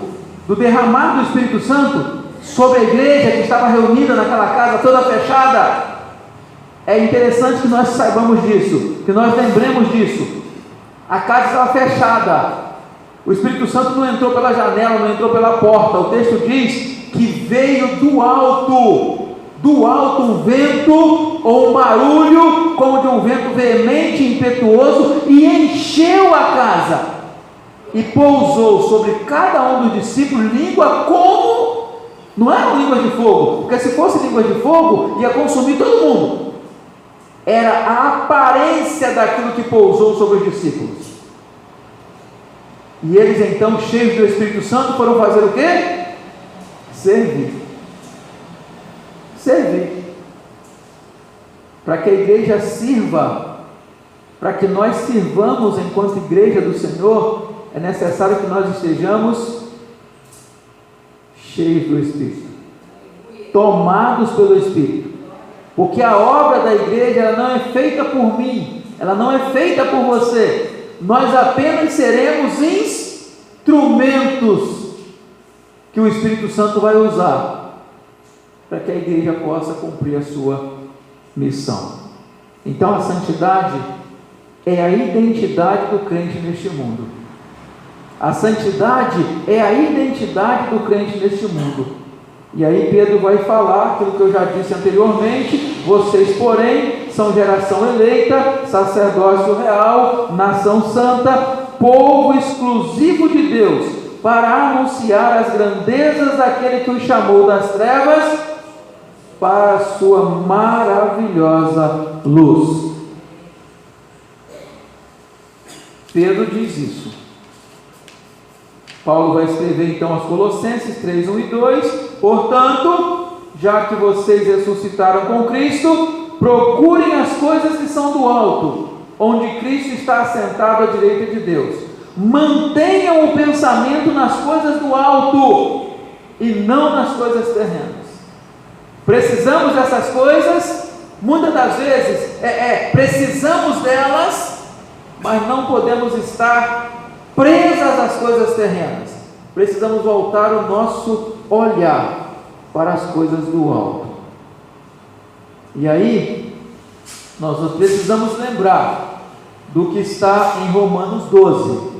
Speaker 1: do derramar do Espírito Santo sobre a igreja que estava reunida naquela casa toda fechada, é interessante que nós saibamos disso, que nós lembremos disso. A casa estava fechada, o Espírito Santo não entrou pela janela, não entrou pela porta. O texto diz que veio do alto um vento ou um barulho como de um vento veemente e impetuoso, e encheu a casa e pousou sobre cada um dos discípulos língua como, não eram línguas de fogo, porque se fosse línguas de fogo ia consumir todo mundo. Era a aparência daquilo que pousou sobre os discípulos. E eles então, cheios do Espírito Santo, foram fazer o quê? Servir. Para que a igreja sirva, para que nós sirvamos enquanto igreja do Senhor, é necessário que nós estejamos cheios do Espírito, tomados pelo Espírito. Porque a obra da igreja, ela não é feita por mim, ela não é feita por você. Nós apenas seremos instrumentos que o Espírito Santo vai usar para que a igreja possa cumprir a sua missão. Então a santidade é a identidade do crente neste mundo. A santidade é a identidade do crente neste mundo. E aí Pedro vai falar aquilo que eu já disse anteriormente: vocês, porém, são geração eleita, sacerdócio real, nação santa, povo exclusivo de Deus, para anunciar as grandezas daquele que os chamou das trevas para a sua maravilhosa luz. Pedro diz isso. Paulo vai escrever então aos Colossenses 3, 1 e 2: portanto, já que vocês ressuscitaram com Cristo, procurem as coisas que são do alto, onde Cristo está assentado à direita de Deus. Mantenham o pensamento nas coisas do alto e não nas coisas terrenas. Precisamos dessas coisas? Muitas das vezes precisamos delas, mas não podemos estar presas às coisas terrenas. Precisamos voltar o nosso olhar para as coisas do alto. E aí, nós precisamos lembrar do que está em Romanos 12,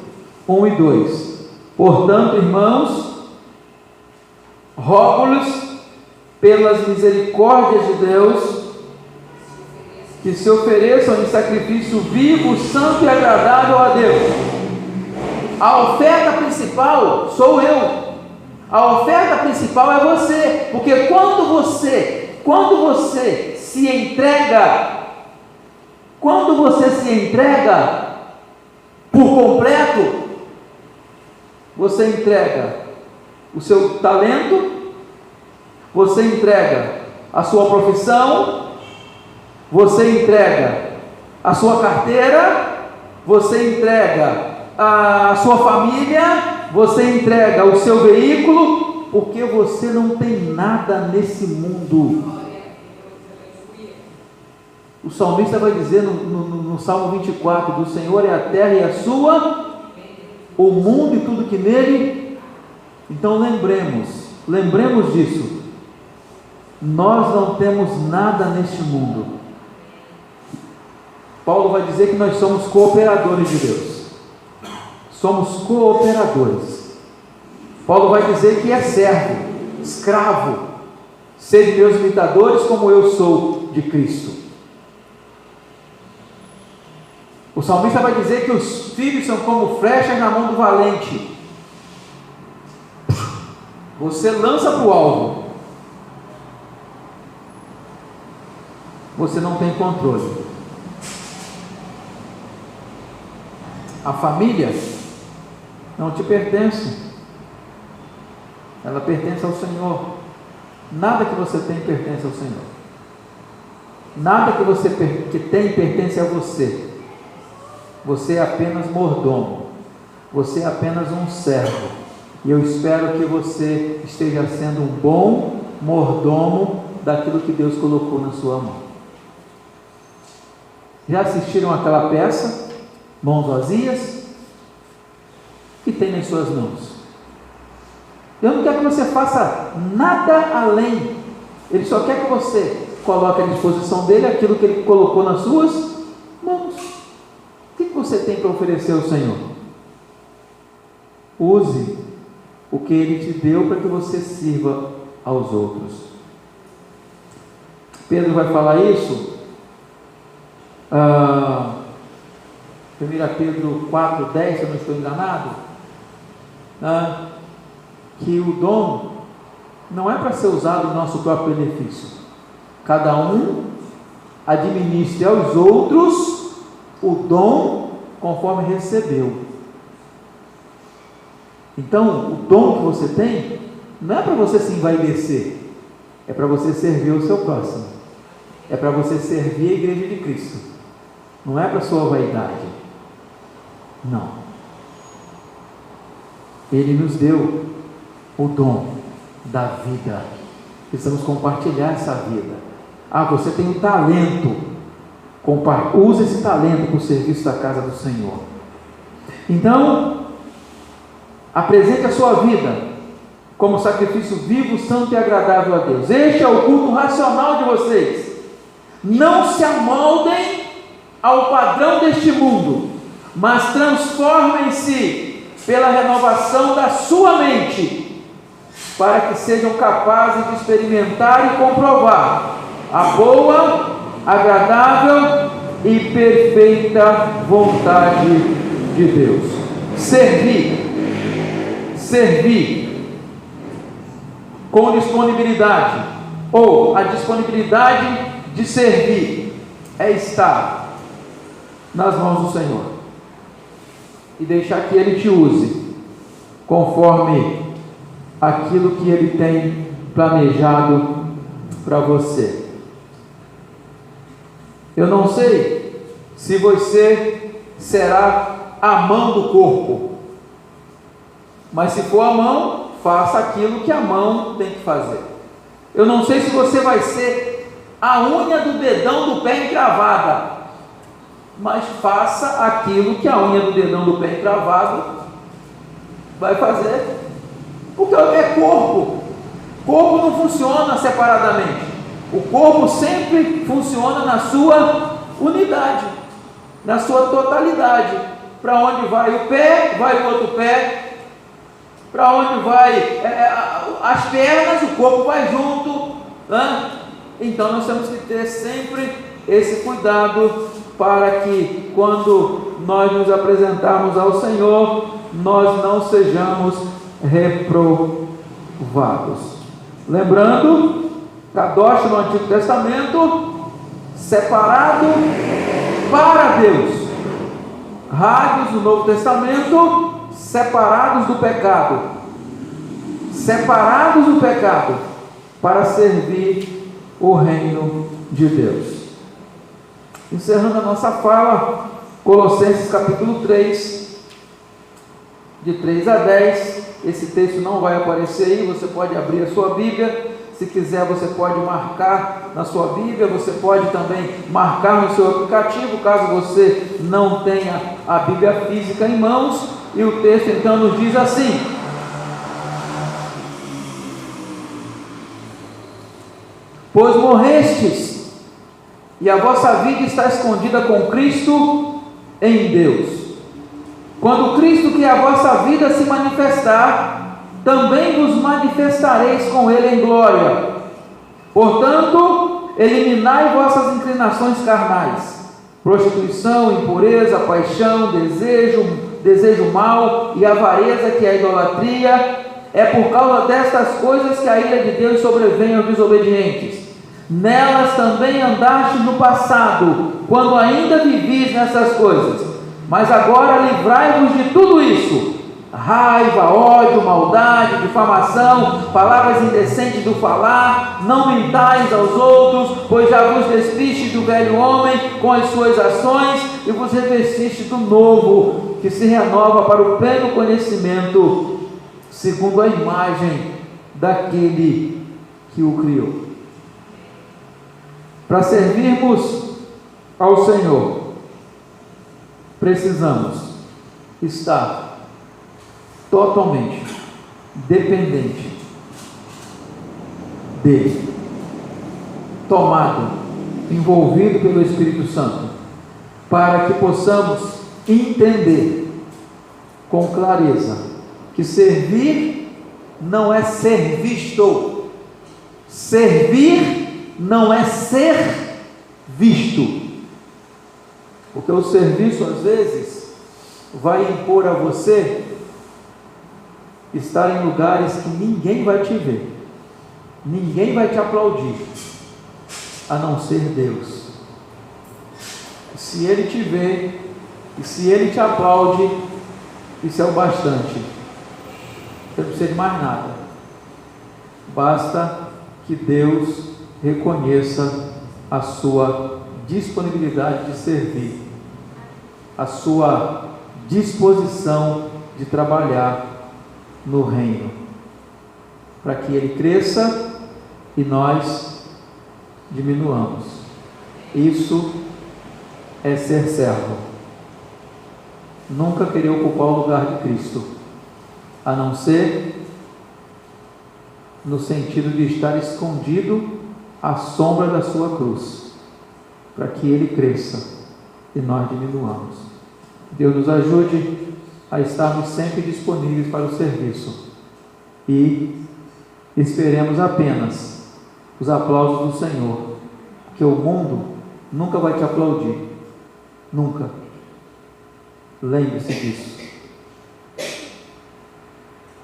Speaker 1: 1 e 2. Portanto, irmãos, rogo-lhes pelas misericórdias de Deus, que se ofereçam em sacrifício vivo, santo e agradável a Deus. A oferta principal sou eu. A oferta principal é você, porque quando você se entrega por completo, você entrega o seu talento, você entrega a sua profissão, você entrega a sua carteira, você entrega a sua família, você entrega o seu veículo, porque você não tem nada nesse mundo. O salmista vai dizer no Salmo 24, do Senhor é a terra e a sua, o mundo e tudo que nele. Então lembremos disso. Nós não temos nada neste mundo. Paulo vai dizer que nós somos cooperadores de Deus. Somos cooperadores. Paulo vai dizer que é servo, escravo. Sede meus imitadores como eu sou de Cristo. O salmista vai dizer que os filhos são como flechas na mão do valente. Você lança para o alvo. Você não tem controle. A família não te pertence. Ela pertence ao Senhor. Nada que você tem pertence ao Senhor. Nada que você tem pertence a você. Você é apenas mordomo. Você é apenas um servo. E eu espero que você esteja sendo um bom mordomo daquilo que Deus colocou na sua mão. Já assistiram aquela peça, Mãos Vazias? O que tem nas suas mãos? Eu não quero que você faça nada além. Ele só quer que você coloque à disposição dele aquilo que ele colocou nas suas mãos. O que você tem para oferecer ao Senhor? Use o que Ele te deu para que você sirva aos outros. Pedro vai falar isso. 1 Pedro 4,10, se eu não estou enganado, que o dom não é para ser usado em nosso próprio benefício. Cada um administre aos outros o dom conforme recebeu. Então, o dom que você tem não é para você se envaidecer, é para você servir o seu próximo, é para você servir a igreja de Cristo, não é para sua vaidade, não. Ele nos deu o dom da vida, precisamos compartilhar essa vida. Você tem um talento, use esse talento para o serviço da casa do Senhor. Então, apresente a sua vida como sacrifício vivo, santo e agradável a Deus. Este é o culto racional de vocês. Não se amoldem ao padrão deste mundo, mas transformem-se pela renovação da sua mente, para que sejam capazes de experimentar e comprovar a boa, agradável e perfeita vontade de Deus. Servir com disponibilidade, ou a disponibilidade de servir é estar nas mãos do Senhor e deixar que Ele te use conforme aquilo que Ele tem planejado para você. Eu não sei se você será a mão do corpo, mas se for a mão, faça aquilo que a mão tem que fazer. Eu não sei se você vai ser a unha do dedão do pé encravada, mas faça aquilo que a unha do dedão do pé encravado vai fazer, porque é corpo. Corpo não funciona separadamente, o corpo sempre funciona na sua unidade, na sua totalidade. Para onde vai o pé, vai o outro pé. Para onde vai as pernas, o corpo vai junto, né? Então nós temos que ter sempre esse cuidado, para que quando nós nos apresentarmos ao Senhor, nós não sejamos reprovados. Lembrando, Kadosh no Antigo Testamento, separado para Deus. Hagos no Novo Testamento, separados do pecado. Separados do pecado, para servir o reino de Deus. Encerrando a nossa fala, Colossenses capítulo 3, de 3 a 10, esse texto não vai aparecer aí, você pode abrir a sua Bíblia, se quiser você pode marcar na sua Bíblia, você pode também marcar no seu aplicativo, caso você não tenha a Bíblia física em mãos, e o texto então nos diz assim: pois morrestes, e a vossa vida está escondida com Cristo em Deus. Quando Cristo, que é a vossa vida, se manifestar, também vos manifestareis com Ele em glória. Portanto, eliminai vossas inclinações carnais, prostituição, impureza, paixão, desejo mau e avareza, que é a idolatria. É por causa destas coisas que a ira de Deus sobrevém aos desobedientes. Nelas também andastes no passado, quando ainda vivis nessas coisas. Mas agora livrai-vos de tudo isso: raiva, ódio, maldade, difamação, palavras indecentes do falar. Não mentais aos outros, pois já vos despistes do velho homem com as suas ações, e vos revestistes do novo, que se renova para o pleno conhecimento, segundo a imagem daquele que o criou. Para servirmos ao Senhor, precisamos estar totalmente dependente dele, tomado, envolvido pelo Espírito Santo, para que possamos entender com clareza que servir não é ser visto, servir não é ser visto, porque o serviço às vezes vai impor a você estar em lugares que ninguém vai te ver, ninguém vai te aplaudir, a não ser Deus. Se Ele te vê e se Ele te aplaude, isso é o bastante. Você não precisa de mais nada, basta que Deus reconheça a sua disponibilidade de servir, a sua disposição de trabalhar no reino, para que ele cresça e nós diminuamos. Isso é ser servo. Nunca querer ocupar o lugar de Cristo, a não ser no sentido de estar escondido à sombra da sua cruz, para que ele cresça e nós diminuamos. Deus nos ajude a estarmos sempre disponíveis para o serviço e esperemos apenas os aplausos do Senhor, porque o mundo nunca vai te aplaudir, nunca. Lembre-se disso.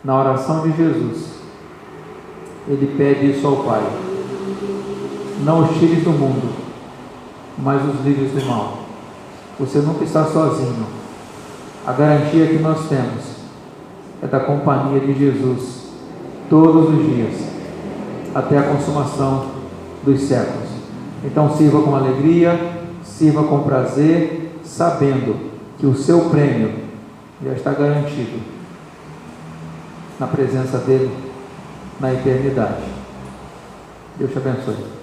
Speaker 1: Na oração de Jesus, ele pede isso ao Pai: não os tires do mundo, mas os livres do mal. Você nunca está sozinho. A garantia que nós temos é da companhia de Jesus todos os dias, até a consumação dos séculos. Então sirva com alegria, sirva com prazer, sabendo que o seu prêmio já está garantido na presença dele na eternidade. Deus te abençoe.